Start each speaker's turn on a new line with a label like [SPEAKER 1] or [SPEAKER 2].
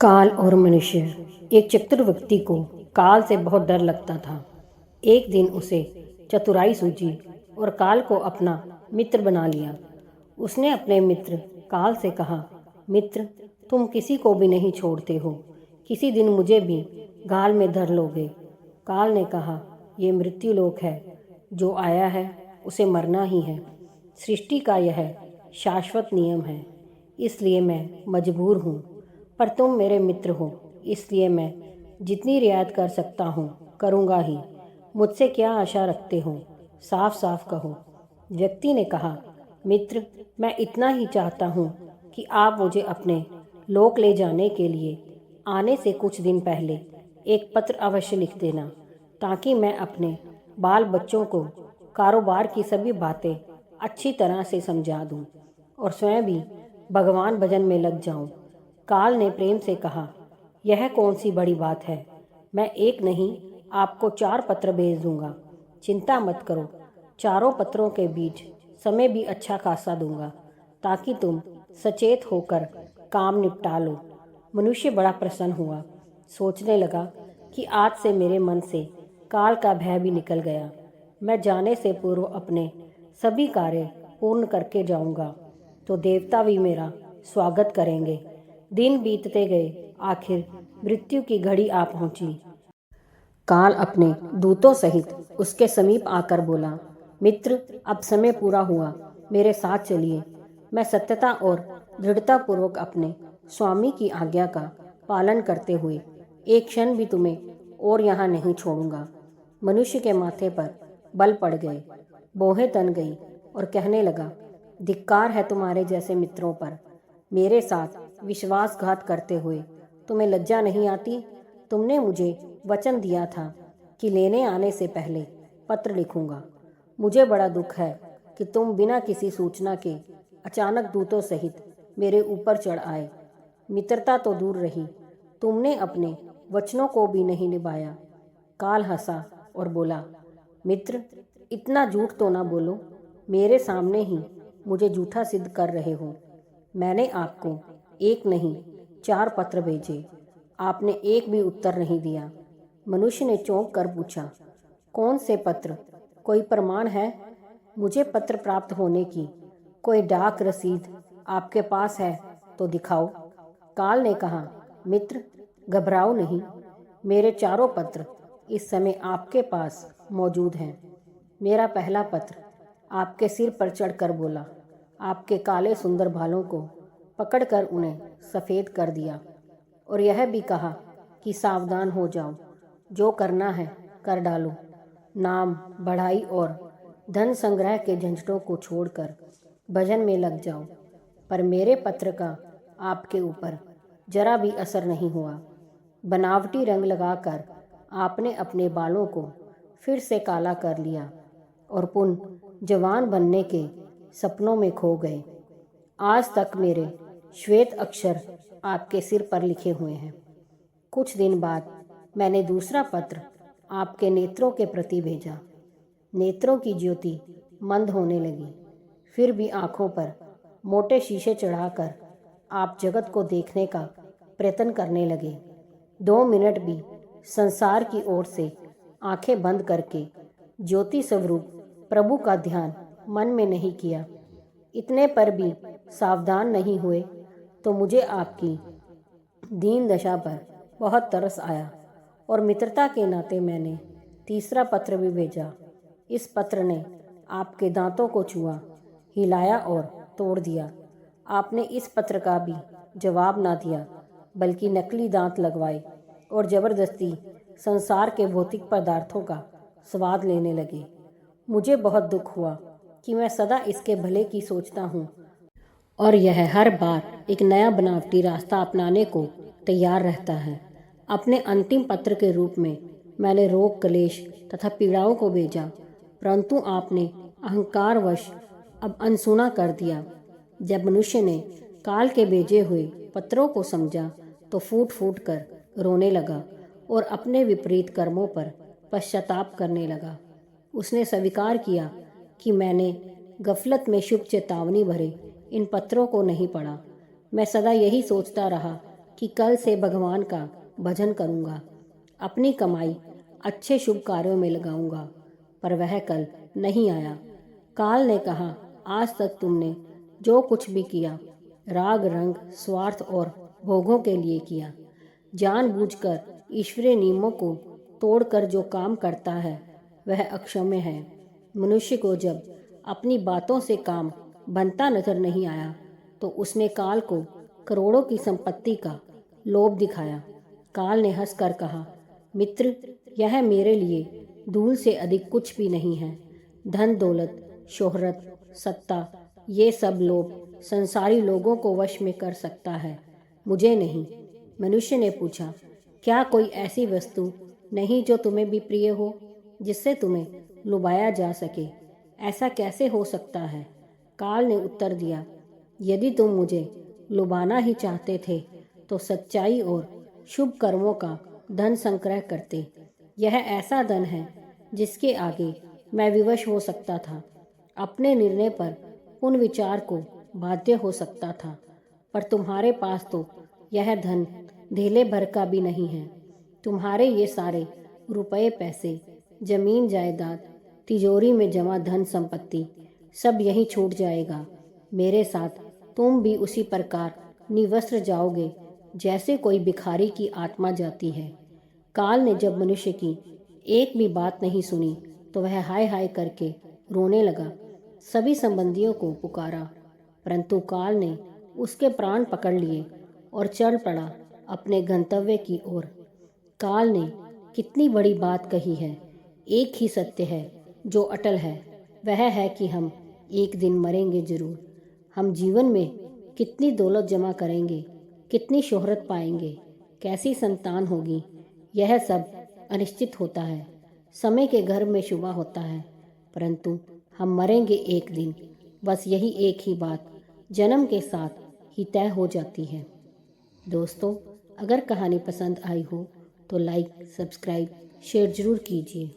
[SPEAKER 1] काल और मनुष्य। एक चतुर व्यक्ति को काल से बहुत डर लगता था। एक दिन उसे चतुराई सूझी और काल को अपना मित्र बना लिया। उसने अपने मित्र काल से कहा, मित्र, तुम किसी को भी नहीं छोड़ते हो, किसी दिन मुझे भी गाल में धर लोगे। काल ने कहा, ये मृत्यु लोक है, जो आया है उसे मरना ही है। सृष्टि का यह शाश्वत नियम है, इसलिए मैं मजबूर हूँ। पर तुम मेरे मित्र हो, इसलिए मैं जितनी रियायत कर सकता हूँ करूँगा ही। मुझसे क्या आशा रखते हो, साफ साफ कहो। व्यक्ति ने कहा, मित्र, मैं इतना ही चाहता हूँ कि आप मुझे अपने लोक ले जाने के लिए आने से कुछ दिन पहले एक पत्र अवश्य लिख देना, ताकि मैं अपने बाल बच्चों को कारोबार की सभी बातें अच्छी तरह से समझा दूँ और स्वयं भी भगवान भजन में लग जाऊँ। काल ने प्रेम से कहा, यह कौन सी बड़ी बात है, मैं एक नहीं आपको 4 पत्र भेज दूंगा। चिंता मत करो, चारों पत्रों के बीच समय भी अच्छा खासा दूंगा, ताकि तुम सचेत होकर काम निपटा लो। मनुष्य बड़ा प्रसन्न हुआ, सोचने लगा कि आज से मेरे मन से काल का भय भी निकल गया। मैं जाने से पूर्व अपने सभी कार्य पूर्ण करके जाऊंगा, तो देवता भी मेरा स्वागत करेंगे। दिन बीतते गए, आखिर मृत्यु की घड़ी आ पहुंची। काल अपने दूतों सहित उसके समीप आकर बोला, मित्र, अब समय पूरा हुआ, मेरे साथ चलिए। मैं सत्यता और दृढ़ता पूर्वक अपने स्वामी की आज्ञा का पालन करते हुए एक क्षण भी तुम्हें और यहाँ नहीं छोड़ूंगा। मनुष्य के माथे पर बल पड़ गए, भौहें तन गई और कहने लगा, धिक्कार है तुम्हारे जैसे मित्रों पर। मेरे साथ विश्वासघात करते हुए तुम्हें लज्जा नहीं आती? तुमने मुझे वचन दिया था कि लेने आने से पहले पत्र लिखूंगा। मुझे बड़ा दुख है कि तुम बिना किसी सूचना के अचानक दूतों सहित मेरे ऊपर चढ़ आए। मित्रता तो दूर रही, तुमने अपने वचनों को भी नहीं निभाया। काल हंसा और बोला, मित्र, इतना झूठ तो ना बोलो, मेरे सामने ही मुझे झूठा सिद्ध कर रहे हो। मैंने आपको एक नहीं 4 पत्र भेजे, आपने एक भी उत्तर नहीं दिया। मनुष्य ने चौंक कर पूछा, कौन से पत्र, कोई प्रमाण है? मुझे पत्र प्राप्त होने की कोई डाक रसीद आपके पास है तो दिखाओ। काल ने कहा, मित्र, घबराओ नहीं, मेरे चारों पत्र इस समय आपके पास मौजूद हैं। मेरा पहला पत्र आपके सिर पर चढ़कर बोला, आपके काले सुंदर बालों को पकड़कर उन्हें सफ़ेद कर दिया और यह भी कहा कि सावधान हो जाओ, जो करना है कर डालो। नाम, बढ़ाई और धन संग्रह के झंझटों को छोड़कर भजन में लग जाओ। पर मेरे पत्र का आपके ऊपर जरा भी असर नहीं हुआ। बनावटी रंग लगाकर आपने अपने बालों को फिर से काला कर लिया और पुनः जवान बनने के सपनों में खो गए। आज तक मेरे श्वेत अक्षर आपके सिर पर लिखे हुए हैं। कुछ दिन बाद मैंने दूसरा पत्र आपके नेत्रों के प्रति भेजा। नेत्रों की ज्योति मंद होने लगी, फिर भी आंखों पर मोटे शीशे चढ़ाकर आप जगत को देखने का प्रयत्न करने लगे। 2 मिनट भी संसार की ओर से आंखें बंद करके ज्योति स्वरूप प्रभु का ध्यान मन में नहीं किया। इतने पर भी सावधान नहीं हुए तो मुझे आपकी दीन दशा पर बहुत तरस आया और मित्रता के नाते मैंने तीसरा पत्र भी भेजा। इस पत्र ने आपके दांतों को छुआ, हिलाया और तोड़ दिया। आपने इस पत्र का भी जवाब ना दिया, बल्कि नकली दांत लगवाए और ज़बरदस्ती संसार के भौतिक पदार्थों का स्वाद लेने लगे। मुझे बहुत दुख हुआ कि मैं सदा इसके भले की सोचता हूँ और यह हर बार एक नया बनावटी रास्ता अपनाने को तैयार रहता है। अपने अंतिम पत्र के रूप में मैंने रोग, क्लेश तथा पीड़ाओं को भेजा, परंतु आपने अहंकारवश अब अनसुना कर दिया। जब मनुष्य ने काल के भेजे हुए पत्रों को समझा तो फूट फूट कर रोने लगा और अपने विपरीत कर्मों पर पश्चाताप करने लगा। उसने स्वीकार किया कि मैंने गफलत में शुभ चेतावनी भरे इन पत्रों को नहीं पढ़ा। मैं सदा यही सोचता रहा कि कल से भगवान का भजन करूँगा, अपनी कमाई अच्छे शुभ कार्यों में लगाऊंगा। पर वह कल नहीं आया। काल ने कहा, आज तक तुमने जो कुछ भी किया राग रंग स्वार्थ और भोगों के लिए किया। जानबूझकर ईश्वरीय नियमों को तोड़कर जो काम करता है वह अक्षम्य है। मनुष्य को जब अपनी बातों से काम बनता नजर नहीं आया तो उसने काल को करोड़ों की संपत्ति का लोभ दिखाया। काल ने हंसकर कहा, मित्र, यह मेरे लिए धूल से अधिक कुछ भी नहीं है। धन दौलत, शोहरत, सत्ता, ये सब लोभ संसारी लोगों को वश में कर सकता है, मुझे नहीं। मनुष्य ने पूछा, क्या कोई ऐसी वस्तु नहीं जो तुम्हें भी प्रिय हो, जिससे तुम्हें लुभाया जा सके? ऐसा कैसे हो सकता है? काल ने उत्तर दिया, यदि तुम मुझे लुभाना ही चाहते थे तो सच्चाई और शुभ कर्मों का धन संग्रह करते। यह ऐसा धन है जिसके आगे मैं विवश हो सकता था, अपने निर्णय पर उन विचार को बाध्य हो सकता था। पर तुम्हारे पास तो यह धन धेले भर का भी नहीं है। तुम्हारे ये सारे रुपए पैसे, जमीन जायदाद, तिजोरी में जमा धन संपत्ति सब यहीं छूट जाएगा। मेरे साथ तुम भी उसी प्रकार निवस्त्र जाओगे जैसे कोई भिखारी की आत्मा जाती है। काल ने जब मनुष्य की एक भी बात नहीं सुनी तो वह हाय हाय करके रोने लगा। सभी संबंधियों को पुकारा, परंतु काल ने उसके प्राण पकड़ लिए और चल पड़ा अपने गंतव्य की ओर। काल ने कितनी बड़ी बात कही है। एक ही सत्य है जो अटल है, वह है कि हम एक दिन मरेंगे जरूर। हम जीवन में कितनी दौलत जमा करेंगे, कितनी शोहरत पाएंगे, कैसी संतान होगी, यह सब अनिश्चित होता है। समय के घर में शुभ होता है, परंतु हम मरेंगे एक दिन। बस यही एक ही बात जन्म के साथ ही तय हो जाती है। दोस्तों, अगर कहानी पसंद आई हो तो लाइक, सब्सक्राइब, शेयर जरूर कीजिए।